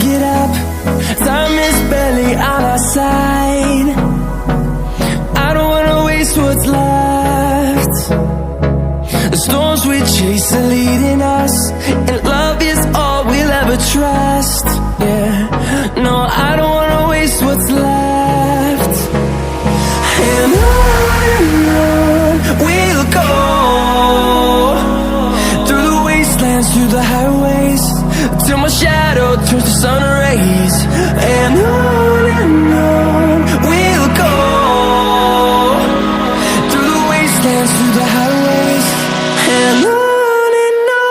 get up, time is barely on our side. I don't wanna waste what's left. The storms we chase are leading us, and love is all we'll ever trust. Yeah, no, I don't wanna waste what's left. And on we'll go, through the wastelands, through the highways, till my shadow turns to sun rays. And on we'll go, through the wastelands, through the highways, and on we'll go.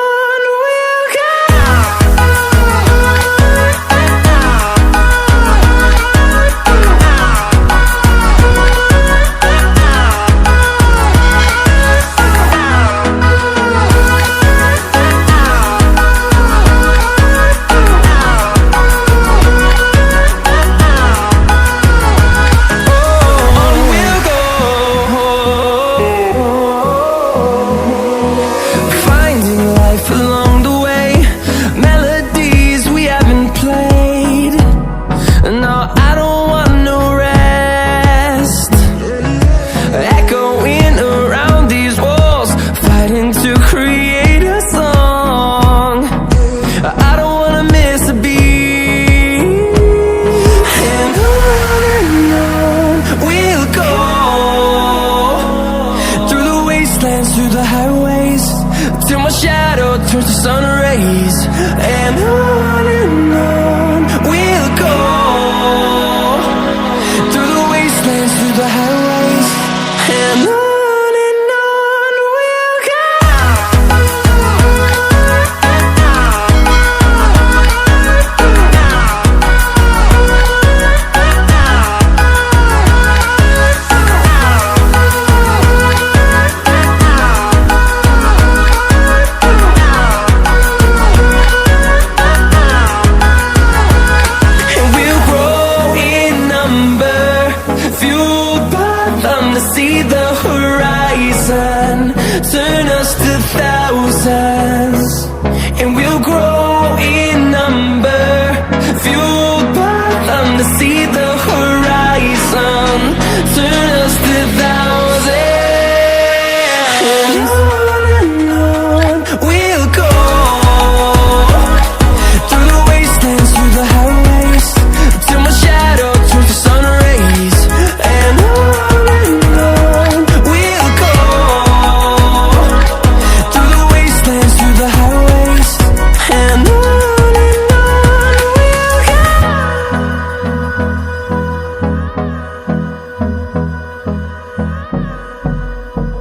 Through the highways, till my shadow turns to sun rays. And on we'll go, through the wastelands, through the highways, and on we'll go. See the horizon, turn us to thousands, and we'll grow in number, fueled by them to see the